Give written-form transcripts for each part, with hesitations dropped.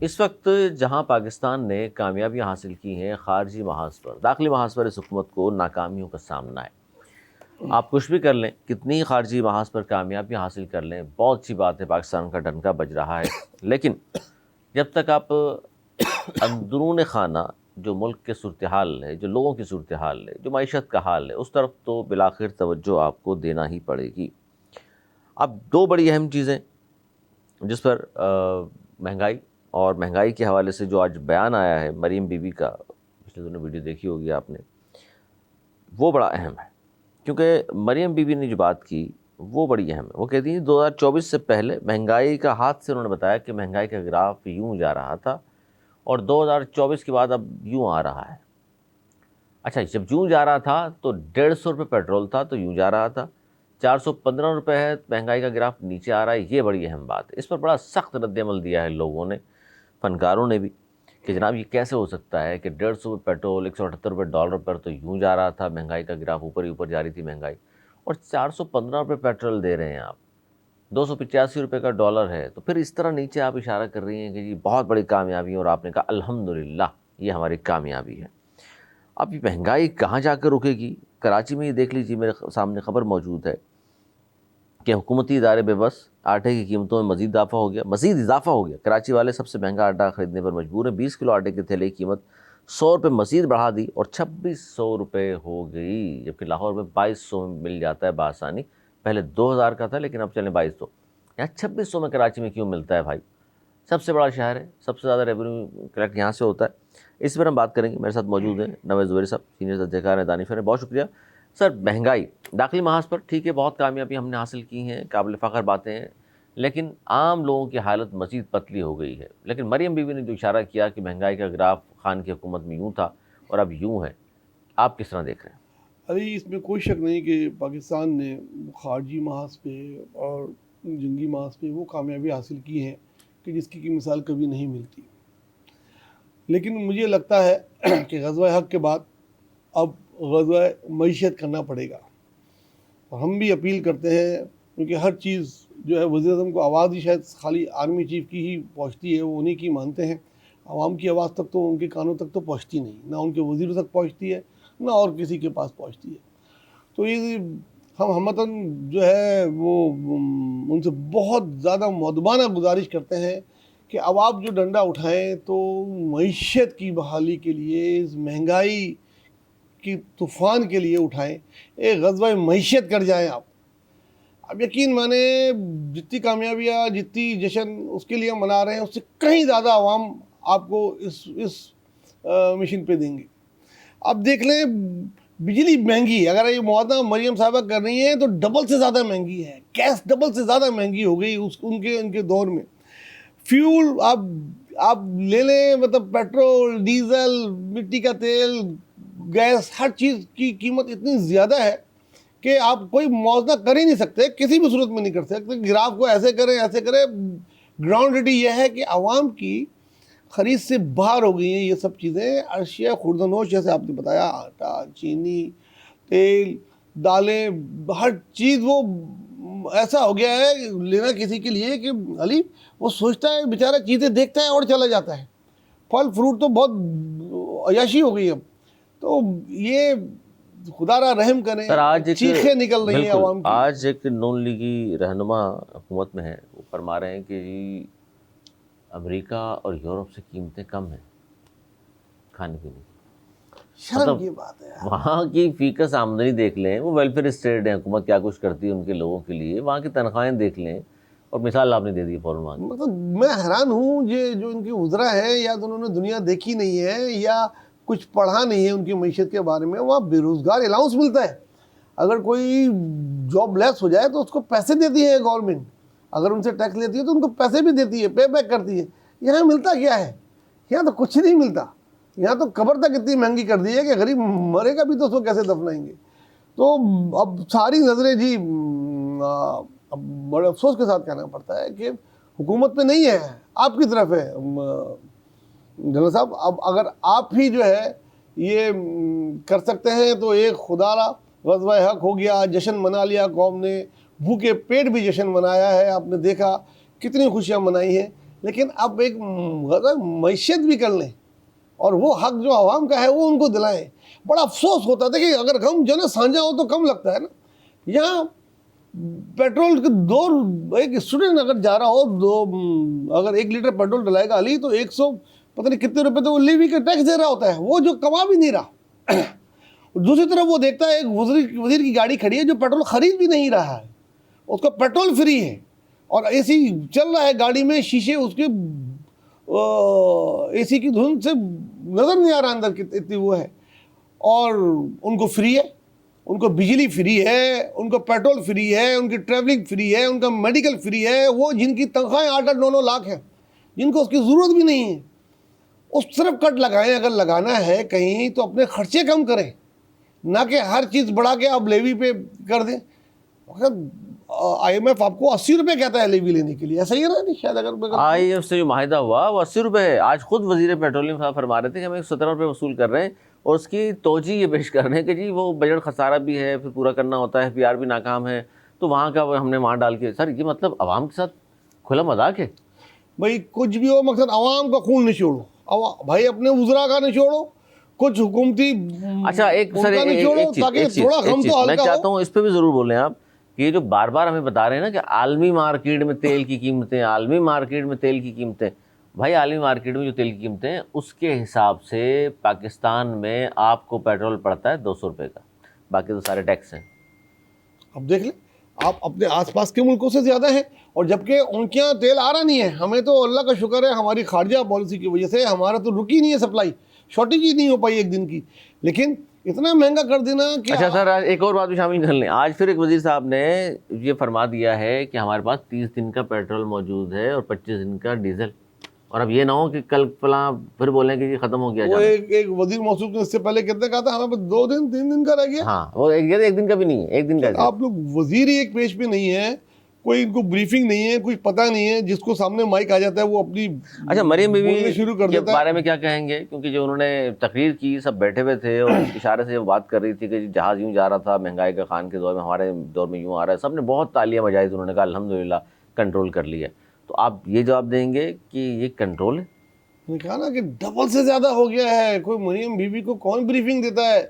اس وقت جہاں پاکستان نے کامیابیاں حاصل کی ہیں خارجی محاذ پر، داخلی محاذ پر اس حکومت کو ناکامیوں کا سامنا ہے۔ آپ کچھ بھی کر لیں، کتنی خارجی محاذ پر کامیابیاں حاصل کر لیں، بہت سی بات ہے، پاکستان کا ڈنکا بج رہا ہے، لیکن جب تک آپ اندرون خانہ جو ملک کے صورتحال ہے، جو لوگوں کی صورتحال ہے، جو معیشت کا حال ہے، اس طرف تو بالآخر توجہ آپ کو دینا ہی پڑے گی۔ اب دو بڑی اہم چیزیں جس پر مہنگائی، اور مہنگائی کے حوالے سے جو آج بیان آیا ہے مریم بی بی کا، پچھلے دنوں ویڈیو دیکھی ہوگی آپ نے، وہ بڑا اہم ہے، کیونکہ مریم بی بی نے جو بات کی وہ بڑی اہم ہے۔ وہ کہتی ہیں 2024 سے پہلے مہنگائی کا ہاتھ سے، انہوں نے بتایا کہ مہنگائی کا گراف یوں جا رہا تھا اور 2024 کے بعد اب یوں آ رہا ہے۔ اچھا، جب یوں جا رہا تھا تو 150 روپے پیٹرول تھا تو یوں جا رہا تھا، 415 روپے ہے، مہنگائی کا گراف نیچے آ رہا ہے، یہ بڑی اہم بات ہے۔ اس پر بڑا سخت رد عمل دیا ہے لوگوں نے، فنکاروں نے بھی، کہ جناب یہ کیسے ہو سکتا ہے کہ 150 روپے پیٹرول، 178 روپے ڈالر پر تو یوں جا رہا تھا، مہنگائی کا گراف اوپر ہی اوپر جا رہی تھی مہنگائی، اور 415 روپے پیٹرول دے رہے ہیں آپ، 285 روپے کا ڈالر ہے، تو پھر اس طرح نیچے آپ اشارہ کر رہی ہیں کہ جی بہت بڑی کامیابی ہے، اور آپ نے کہا الحمدللہ یہ ہماری کامیابی ہے۔ اب یہ مہنگائی کہاں جا کر رکے گی؟ کراچی میں یہ دیکھ لیجیے، میرے سامنے خبر موجود ہے کہ حکومتی ادارے بے بس، آٹے کی قیمتوں میں مزید اضافہ ہو گیا۔ کراچی والے سب سے مہنگا آٹا خریدنے پر مجبور ہیں، 20 کلو آٹے کے تھیلے کی قیمت 100 روپے مزید بڑھا دی اور 2600 روپے ہو گئی، جبکہ لاہور میں 2200 میں مل جاتا ہے بآسانی، پہلے 2000 کا تھا لیکن اب چلیں 2200، یہاں 2600 میں کراچی میں کیوں ملتا ہے بھائی؟ سب سے بڑا شہر ہے، سب سے زیادہ ریونیو کلیکٹ یہاں سے ہوتا ہے۔ اس پر ہم بات کریں گے، میرے ساتھ موجود ہیں نوید زبیری صاحب، سینئر تجزیہ دانشور ہیں، بہت شکریہ سر۔ مہنگائی داخلی محاذ پر ٹھیک ہے، بہت کامیابی ہم نے حاصل کی ہیں، قابل فخر باتیں ہیں، لیکن عام لوگوں کی حالت مزید پتلی ہو گئی ہے۔ لیکن مریم بی بی نے جو اشارہ کیا کہ مہنگائی کا گراف خان کی حکومت میں یوں تھا اور اب یوں ہے، آپ کس طرح دیکھ رہے ہیں؟ ابھی اس میں کوئی شک نہیں کہ پاکستان نے خارجی محاذ پہ اور جنگی محاذ پہ وہ کامیابی حاصل کی ہیں کہ جس کی مثال کبھی نہیں ملتی، لیکن مجھے لگتا ہے کہ غزوہ حق کے بعد اب غزوہ معیشت کرنا پڑے گا، اور ہم بھی اپیل کرتے ہیں، کیونکہ ہر چیز جو ہے وزیر اعظم کو آواز ہی شاید خالی آرمی چیف کی ہی پہنچتی ہے، وہ انہی کی مانتے ہیں، عوام کی آواز تک تو ان کے کانوں تک تو پہنچتی نہیں، نہ ان کے وزیروں تک پہنچتی ہے، نہ اور کسی کے پاس پہنچتی ہے۔ تو یہ ہم ہمتاً جو ہے وہ ان سے بہت زیادہ مؤدبانہ گزارش کرتے ہیں کہ اب آپ جو ڈنڈا اٹھائیں تو معیشت کی بحالی کے لیے، اس مہنگائی کی طوفان کے لیے اٹھائیں، ایک غزوہ معیشت کر جائیں آپ۔ اب یقین مانے جتنی کامیابیاں، جتنی جشن اس کے لیے ہم منا رہے ہیں، اس سے کہیں زیادہ عوام آپ کو اس مشن پہ دیں گے۔ اب دیکھ لیں، بجلی مہنگی ہے، اگر یہ موازنہ مریم صاحبہ کر رہی ہیں تو ڈبل سے زیادہ مہنگی ہے، گیس ڈبل سے زیادہ مہنگی ہو گئی ان کے دور میں۔ فیول آپ لے لیں، مطلب پیٹرول، ڈیزل، مٹی کا تیل، گیس، ہر چیز کی قیمت اتنی زیادہ ہے کہ آپ کوئی موازنہ کر ہی نہیں سکتے، کسی بھی صورت میں نہیں کر سکتے۔ گراف کو ایسے کریں۔ گراؤنڈ ریٹی یہ ہے کہ عوام کی خرید سے باہر ہو گئی ہیں یہ سب چیزیں، اشیاء خوردنوش، جیسے آپ نے بتایا، آٹا، چینی، تیل، دالیں، ہر چیز وہ ایسا ہو گیا ہے لینا کسی کے لیے کہ علی وہ سوچتا ہے بیچارہ، چیزیں دیکھتا ہے اور چلا جاتا ہے۔ پھل فروٹ تو بہت عیاشی ہو گئی اب۔ تو یہ خدا را رحم کریں، سر آج چیخیں نکل رہی ہیں بالکل، عوام کی۔ آج ایک نون لیگی رہنما حکومت میں ہے، وہ فرما رہے ہیں کہ جی امریکہ اور یورپ سے قیمتیں کم ہیں کھانے پینے کی، شرم مطلب کی بات ہے یار۔ وہاں کی فیکس آمدنی دیکھ لیں، وہ ویلفیئر اسٹیٹ ہے، حکومت کیا کچھ کرتی ہے ان کے لوگوں کے لیے، وہاں کی تنخواہیں دیکھ لیں، اور مثال آپ نے دے دی فوراً وہاں کی۔ مطلب میں حیران ہوں، یہ جو ان کی وزراء ہیں، یا تو انہوں نے دنیا دیکھی نہیں ہے یا کچھ پڑھا نہیں ہے ان کی معیشت کے بارے میں۔ وہاں بے روزگار الاؤنس ملتا ہے، اگر کوئی جاب لیس ہو جائے تو اس کو پیسے دیتی ہے گورنمنٹ، اگر ان سے ٹیکس لیتی ہے تو ان کو پیسے بھی دیتی ہے، پے بیک کرتی ہے۔ یہاں ملتا کیا ہے؟ یہاں تو کچھ نہیں ملتا، یہاں تو قبر تک اتنی مہنگی کر دی ہے کہ غریب مرے گا بھی تو اس کو کیسے دفنائیں گے؟ تو اب ساری نظریں جی اب بڑے افسوس کے ساتھ کہنا پڑتا ہے کہ حکومت پہ نہیں ہے، آپ کی طرف ہے جنرل صاحب۔ اب اگر آپ ہی جو ہے یہ کر سکتے ہیں تو ایک خدا را غزوہ حق ہو گیا، جشن منا لیا قوم نے، بھوکے پیٹ بھی جشن منایا ہے، آپ نے دیکھا کتنی خوشیاں منائی ہیں۔ لیکن اب ایک معیشت بھی کر لیں اور وہ حق جو عوام کا ہے وہ ان کو دلائیں. بڑا افسوس ہوتا تھا کہ اگر غم جو ہے نا سانجھا ہو تو کم لگتا ہے نا. یہاں پیٹرول کے ایک اسٹوڈنٹ اگر جا رہا ہو اگر 1 لیٹر پیٹرول ڈلائے گا علی تو 100 پتہ نہیں کتنے روپے تو وہ لیوی کا ٹیکس دے رہا ہوتا ہے, وہ جو کما بھی نہیں رہا. دوسری طرف وہ دیکھتا ہے ایک وزیر کی گاڑی کھڑی ہے جو پیٹرول خرید بھی نہیں رہا ہے, اس کا پیٹرول فری ہے اور اے سی چل رہا ہے گاڑی میں, شیشے اس کے اے سی کی دھند سے نظر نہیں آ رہا اندر اتنی وہ ہے, اور ان کو فری ہے, ان کو بجلی فری ہے, ان کو پیٹرول فری ہے, ان کی ٹریولنگ فری ہے, ان کا میڈیکل فری ہے. وہ جن کی تنخواہیں 8-9 لاکھ ہیں, جن کو اس کی ضرورت بھی نہیں ہے, اس طرف کٹ لگائیں. اگر لگانا ہے کہیں تو اپنے خرچے کم کریں, نہ کہ ہر چیز بڑھا کے آپ لیوی پہ کر دیں. IMF آپ کو 80 روپے کہتا ہے لیوی لینے کے لیے, ایسا ہی ہے نا شاید. اگر IMF سے جو معاہدہ ہوا وہ 80 روپے ہے. آج خود وزیر پیٹرولیم صاحب فرما رہے تھے کہ ہم 17 روپے وصول کر رہے ہیں, اور اس کی توجہ یہ پیش کر رہے ہیں کہ جی وہ بجٹ خسارہ بھی ہے, پھر پورا کرنا ہوتا ہے, PR بھی ناکام ہے, تو وہاں کا ہم نے وہاں ڈال کے. سر یہ مطلب عوام کے ساتھ کھلا مذاق ہے. بھائی کچھ بھی ہو, مقصد عوام کا خون نچوڑو, بھائی اپنے وزراء کا نچوڑو, کچھ حکومتی اچھا ایک سر میں چاہتا ہوں اس پہ بھی ضرور بولیں آپ, کہ یہ جو بار بار ہمیں بتا رہے ہیں نا کہ عالمی مارکیٹ میں تیل کی قیمتیں, عالمی مارکیٹ میں تیل کی قیمتیں. بھائی عالمی مارکیٹ میں جو تیل کی قیمتیں ہیں اس کے حساب سے پاکستان میں آپ کو پیٹرول پڑتا ہے 200 روپے کا, باقی تو سارے ٹیکس ہیں. اب دیکھ لیں آپ اپنے آس پاس کے ملکوں سے زیادہ ہیں, اور جبکہ ان کے یہاں تیل آ رہا نہیں ہے. ہمیں تو اللہ کا شکر ہے ہماری خارجہ پالیسی کی وجہ سے ہمارا تو رکی نہیں ہے سپلائی, شارٹیج ہی نہیں ہو پائی ایک دن کی. لیکن اتنا مہنگا کر دینا کہ اچھا سر ایک اور بات بھی شامل کر لیں. آج پھر ایک وزیر صاحب نے یہ فرما دیا ہے کہ ہمارے پاس 30 دن کا پیٹرول موجود ہے اور 25 دن کا ڈیزل, اور اب یہ نہ ہو کہ کل فلاں پھر بولیں کہ یہ ختم ہو گیا. وہ ایک وزیر موصوف نے اس سے پہلے کتنے کہا تھا ہمیں 2 دن 3 دن کا رہ گیا. ہاں وہ ایک دن کا بھی نہیں ہے, ایک دن کا. آپ لوگ وزیر ہی ایک پیج پہ نہیں ہے, کوئی ان کو بریفنگ نہیں ہے, کچھ پتہ نہیں ہے, جس کو سامنے مائک آ جاتا ہے وہ اپنی. اچھا مریم بی بی شروع کر کے دیتا ہے. بارے میں کیا کہیں گے, کیونکہ جو انہوں نے تقریر کی سب بیٹھے ہوئے تھے اور اشارے سے وہ بات کر رہی تھی کہ جہاز یوں جا رہا تھا, مہنگائی کا خان کے دور میں, ہمارے دور میں یوں آ رہا ہے, سب نے بہت تالیاں بجائی. انہوں نے کہا الحمدللہ کنٹرول کر لیا. تو آپ یہ جواب دیں گے کہ یہ کنٹرول ہے؟ میں نے کہا نا کہ ڈبل سے زیادہ ہو گیا ہے. کوئی مریم بی بی کو کون بریفنگ دیتا ہے؟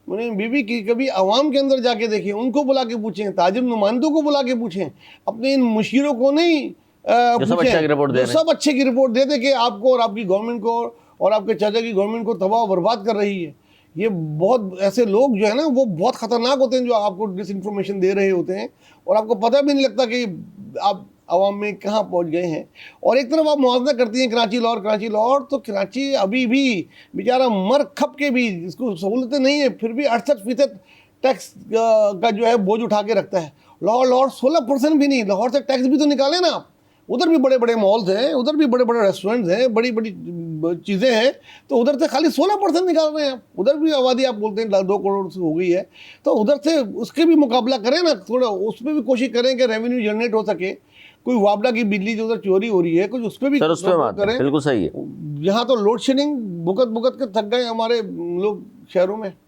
مریم بی بی کی کبھی عوام کے اندر جا کے دیکھیں, ان کو بلا کے پوچھیں, تاجر نمائندوں کو بلا کے پوچھیں, اپنے ان مشیروں کو نہیں سب اچھے کی رپورٹ دے رہے ہیں, سب اچھے کی رپورٹ دے دے کہ آپ کو اور آپ کی گورنمنٹ کو اور آپ کے چاچا کی گورنمنٹ کو تباہ و برباد کر رہی ہے. یہ بہت ایسے لوگ جو ہے نا وہ بہت خطرناک ہوتے ہیں جو آپ کو ڈس انفارمیشن دے رہے ہوتے ہیں, اور آپ کو پتہ بھی نہیں لگتا کہ آپ عوام میں کہاں پہنچ گئے ہیں. اور ایک طرف آپ موازنہ کرتی ہیں کراچی لاہور, تو کراچی ابھی بھی بیچارہ مر کھپ کے بھی اس کو سہولتیں نہیں ہیں, پھر بھی 68% ٹیکس کا جو ہے بوجھ اٹھا کے رکھتا ہے. لاہور 16% بھی نہیں. لاہور سے ٹیکس بھی تو نکالیں نا آپ. ادھر بھی بڑے بڑے مالز ہیں, ادھر بھی بڑے بڑے ریسٹورنٹس ہیں, بڑی بڑی چیزیں ہیں, تو ادھر سے خالی 16% نکال رہے ہیں آپ. ادھر بھی آبادی آپ بولتے ہیں 2 کروڑ سے ہو گئی ہے, تو ادھر سے اس کے بھی مقابلہ کریں نا, تھوڑا اس پہ بھی کوشش کریں کہ ریونیو جنریٹ ہو سکے. کوئی وابلہ کی بجلی جو ادھر چوری ہو رہی ہے کچھ اس پہ بھی کریں. بالکل صحیح ہے. یہاں تو لوڈ شیڈنگ بکت کے تھک گئے ہمارے لوگ شہروں میں.